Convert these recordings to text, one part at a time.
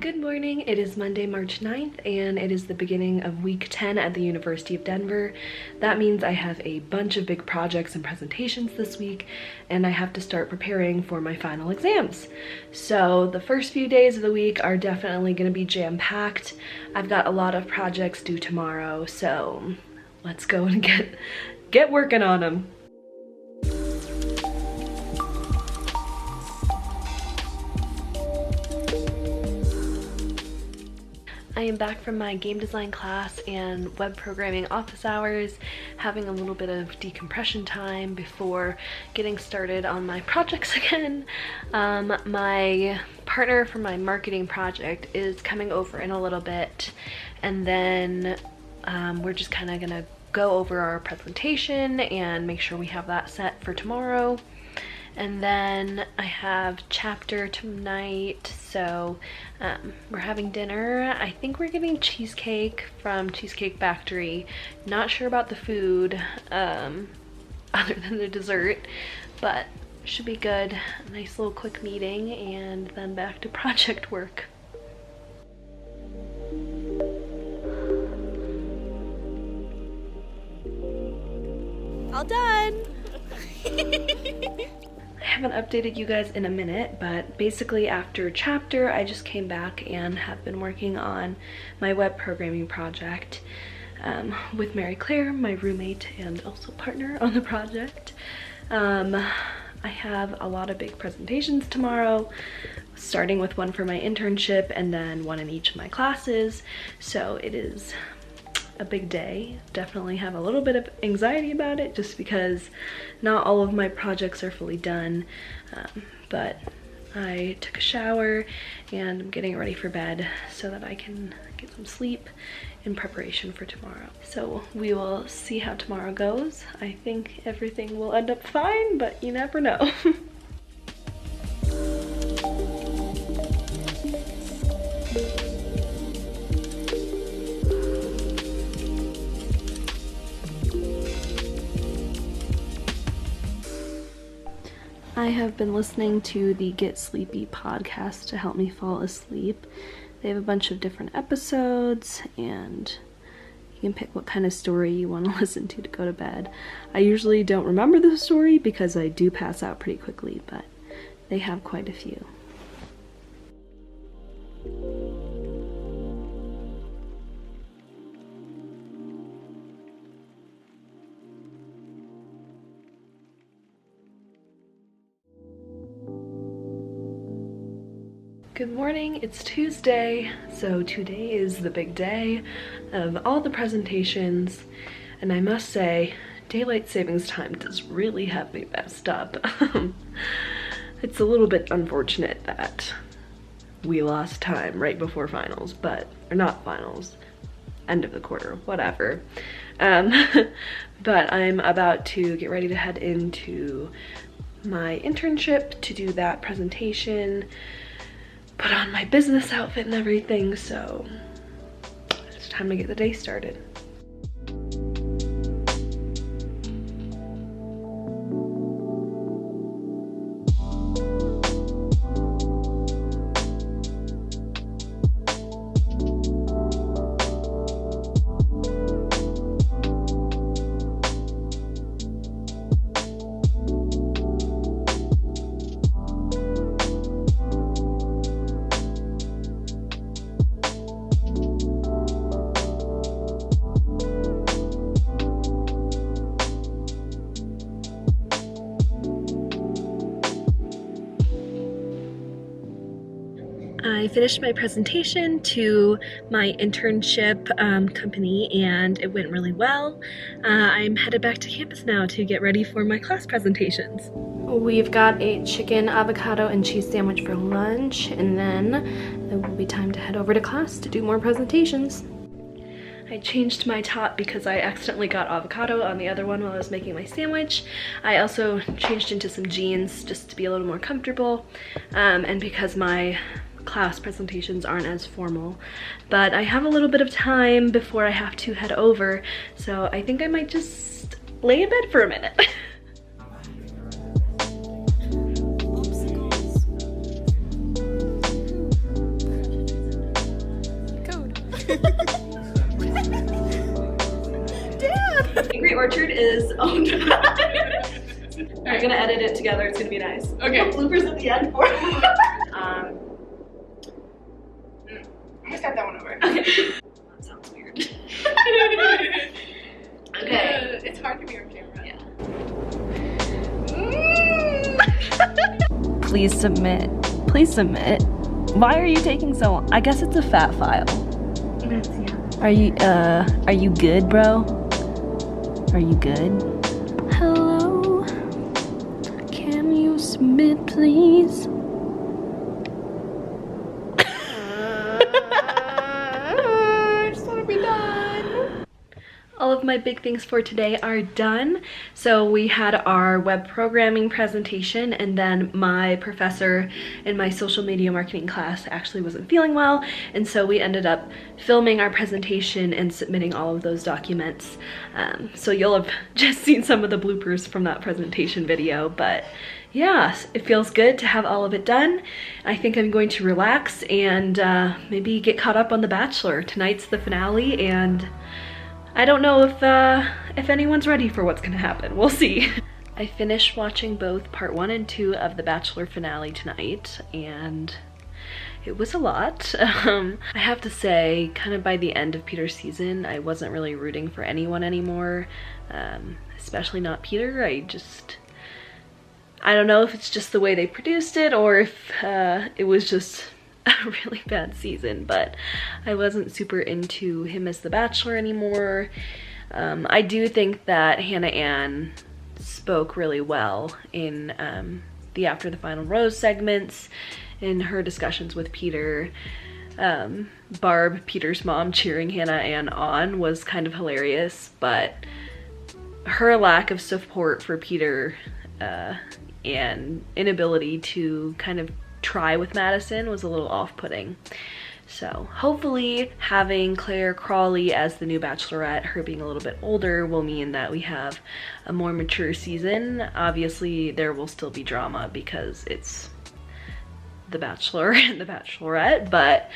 Good morning, it is Monday, March 9th, and it is the beginning of week 10 at the University of Denver. That means I have a bunch of big projects and presentations this week, and I have to start preparing for my final exams. So the first few days of the week are definitely going to be jam-packed. I've got a lot of projects due tomorrow, so let's go and get working on them. I am back from my game design class and web programming office hours, having a little bit of decompression time before getting started on my projects again. My partner for my marketing project is coming over in a little bit, and then we're just kind of gonna go over our presentation and make sure we have that set for tomorrow. And then I have chapter tonight, so we're having dinner. I think we're getting cheesecake from Cheesecake Factory. Not sure about the food other than the dessert, but should be good. A nice little quick meeting and then back to project work. All done! I haven't updated you guys in a minute, but basically after chapter, I just came back and have been working on my web programming project with Mary Claire, my roommate and also partner on the project. I have a lot of big presentations tomorrow, starting with one for my internship and then one in each of my classes. So it is a big day. Definitely have a little bit of anxiety about it just because not all of my projects are fully done, but I took a shower and I'm getting ready for bed so that I can get some sleep in preparation for tomorrow. So we will see how tomorrow goes. I think everything will end up fine, but you never know. I have been listening to the Get Sleepy podcast to help me fall asleep. They have a bunch of different episodes and you can pick what kind of story you want to listen to go to bed. I usually don't remember the story because I do pass out pretty quickly, but they have quite a few. Good morning, it's Tuesday, so today is the big day of all the presentations, and I must say, daylight savings time does really have me messed up. It's a little bit unfortunate that we lost time right before finals, or not finals, end of the quarter, whatever. But I'm about to get ready to head into my internship to do that presentation, put on my business outfit and everything, so it's time to get the day started. I finished my presentation to my internship company and it went really well. I'm headed back to campus now to get ready for my class presentations. We've got a chicken, avocado, and cheese sandwich for lunch, and then it will be time to head over to class to do more presentations. I changed my top because I accidentally got avocado on the other one while I was making my sandwich. I also changed into some jeans just to be a little more comfortable, and because my class presentations aren't as formal, but I have a little bit of time before I have to head over, so I think I might just lay in bed for a minute. Dad! Angry Orchard is owned. We're gonna edit it together. It's gonna be nice. Okay. Bloopers at the end for I just got that one over. Okay. That sounds weird. Okay. It's hard to be on camera. Yeah. Please submit. Please submit. Why are you taking so long? I guess it's a fat file. Are you good, bro? Are you good? Hello? Can you submit, please? I just want to be done. All of my big things for today are done. So we had our web programming presentation, and then my professor in my social media marketing class actually wasn't feeling well, and so we ended up filming our presentation and submitting all of those documents. So you'll have just seen some of the bloopers from that presentation video, but yeah, it feels good to have all of it done. I think I'm going to relax and maybe get caught up on The Bachelor. Tonight's the finale, and I don't know if anyone's ready for what's gonna happen. We'll see. I finished watching both part 1 and 2 of The Bachelor Finale tonight, and it was a lot. I have to say, kind of by the end of Peter's season, I wasn't really rooting for anyone anymore, especially not Peter. I don't know if it's just the way they produced it or if it was just a really bad season, but I wasn't super into him as the Bachelor anymore. I do think that Hannah Ann spoke really well in the After the Final Rose segments, in her discussions with Peter. Barb, Peter's mom, cheering Hannah Ann on was kind of hilarious, but her lack of support for Peter and inability to kind of try with Madison was a little off-putting. So hopefully having Claire Crawley as the new Bachelorette, her being a little bit older, will mean that we have a more mature season. Obviously there will still be drama because it's The Bachelor and The Bachelorette, but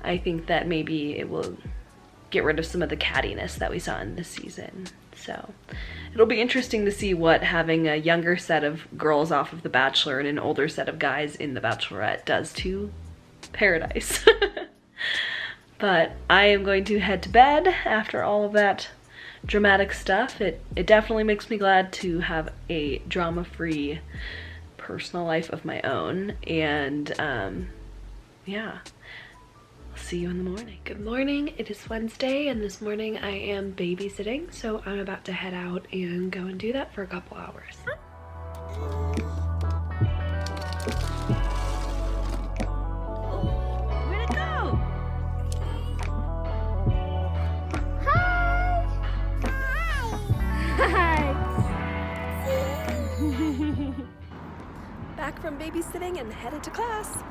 I think that maybe it will get rid of some of the cattiness that we saw in this season. So it'll be interesting to see what having a younger set of girls off of The Bachelor and an older set of guys in The Bachelorette does to Paradise. But I am going to head to bed after all of that dramatic stuff. It definitely makes me glad to have a drama-free personal life of my own, and yeah. See you in the morning. Good morning, it is Wednesday, and this morning I am babysitting, so I'm about to head out and go and do that for a couple hours. Where'd it go? Hi! Hi! Back from babysitting and headed to class.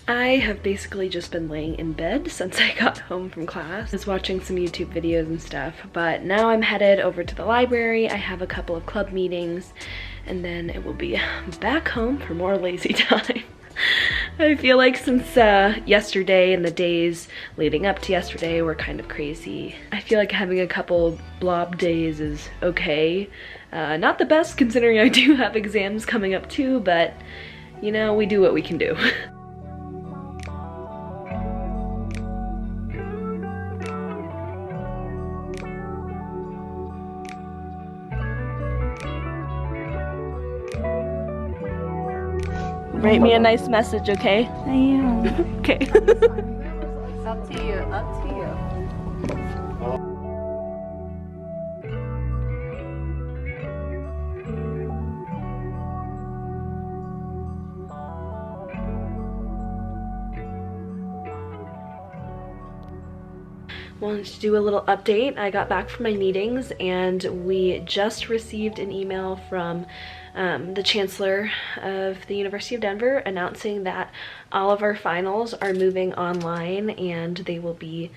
I have basically just been laying in bed since I got home from class. I was watching some YouTube videos and stuff, but now I'm headed over to the library. I have a couple of club meetings, and then it will be back home for more lazy time. I feel like since yesterday and the days leading up to yesterday were kind of crazy, I feel like having a couple blob days is okay. Not the best considering I do have exams coming up too, but you know, we do what we can do. Write me a nice message, okay? I am. Okay. Up to you, up to you. Wanted to do a little update. I got back from my meetings and we just received an email from the Chancellor of the University of Denver announcing that all of our finals are moving online and they will be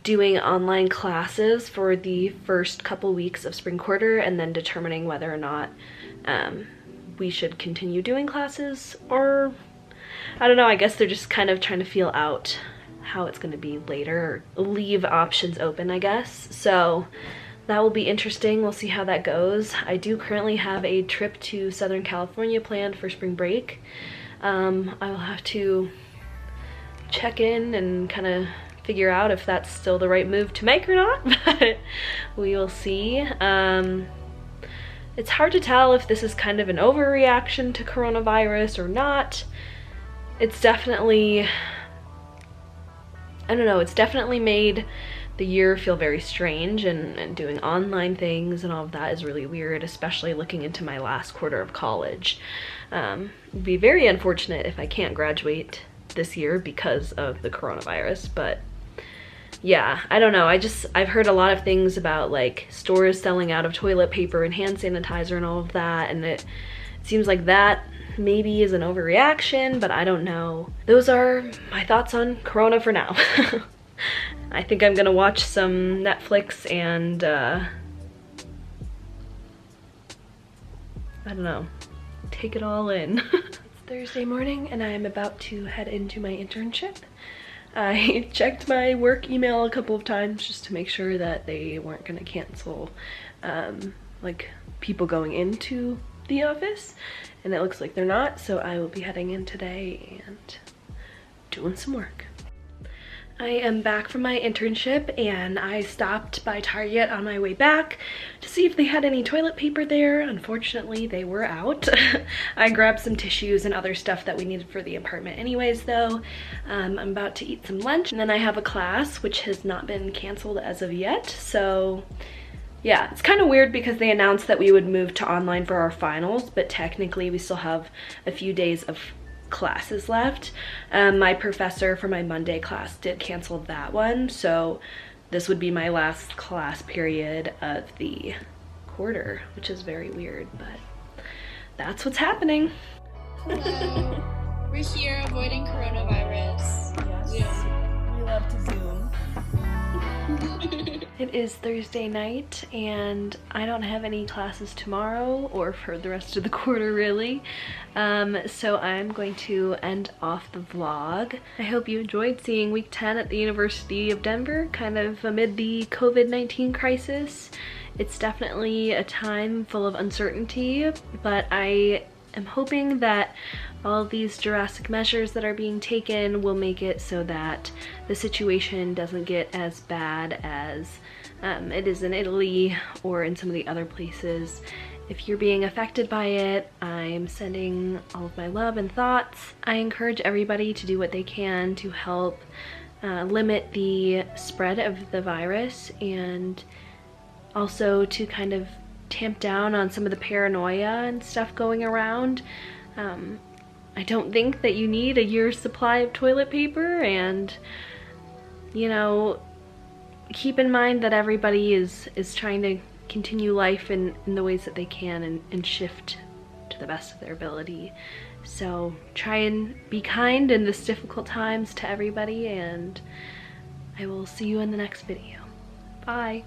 doing online classes for the first couple weeks of spring quarter and then determining whether or not we should continue doing classes, or I don't know, I guess they're just kind of trying to feel out how it's going to be later, or leave options open, I guess. So that will be interesting. We'll see how that goes. I do currently have a trip to Southern California planned for spring break. I will have to check in and kind of figure out if that's still the right move to make or not, but we will see. It's hard to tell if this is kind of an overreaction to coronavirus or not. It's definitely, I don't know, it's definitely made the year feel very strange, and doing online things and all of that is really weird, especially looking into my last quarter of college. It'd be very unfortunate if I can't graduate this year because of the coronavirus, but yeah, I don't know. I've heard a lot of things about like stores selling out of toilet paper and hand sanitizer and all of that, and it seems like that maybe is an overreaction, but I don't know. Those are my thoughts on Corona for now. I think I'm gonna watch some Netflix and I don't know, take it all in. It's Thursday morning and I'm about to head into my internship. I checked my work email a couple of times just to make sure that they weren't gonna cancel like people going into the office, and it looks like they're not, so I will be heading in today and doing some work. I am back from my internship and I stopped by Target on my way back to see if they had any toilet paper there. Unfortunately, they were out. I grabbed some tissues and other stuff that we needed for the apartment anyways though. I'm about to eat some lunch and then I have a class which has not been canceled as of yet. So yeah, it's kind of weird because they announced that we would move to online for our finals, but technically we still have a few days of classes left. My professor for my Monday class did cancel that one, so this would be my last class period of the quarter, which is very weird, but that's what's happening. Hello. We're here avoiding coronavirus. Yes. We love to Zoom. It is Thursday night and I don't have any classes tomorrow or for the rest of the quarter really. So I'm going to end off the vlog. I hope you enjoyed seeing week 10 at the University of Denver, kind of amid the COVID-19 crisis. It's definitely a time full of uncertainty, but I am hoping that all of these drastic measures that are being taken will make it so that the situation doesn't get as bad as it is in Italy or in some of the other places. If you're being affected by it, I'm sending all of my love and thoughts. I encourage everybody to do what they can to help limit the spread of the virus, and also to kind of tamp down on some of the paranoia and stuff going around. I don't think that you need a year's supply of toilet paper, and you know, keep in mind that everybody is trying to continue life in the ways that they can and shift to the best of their ability. So try and be kind in this difficult times to everybody, and I will see you in the next video. Bye.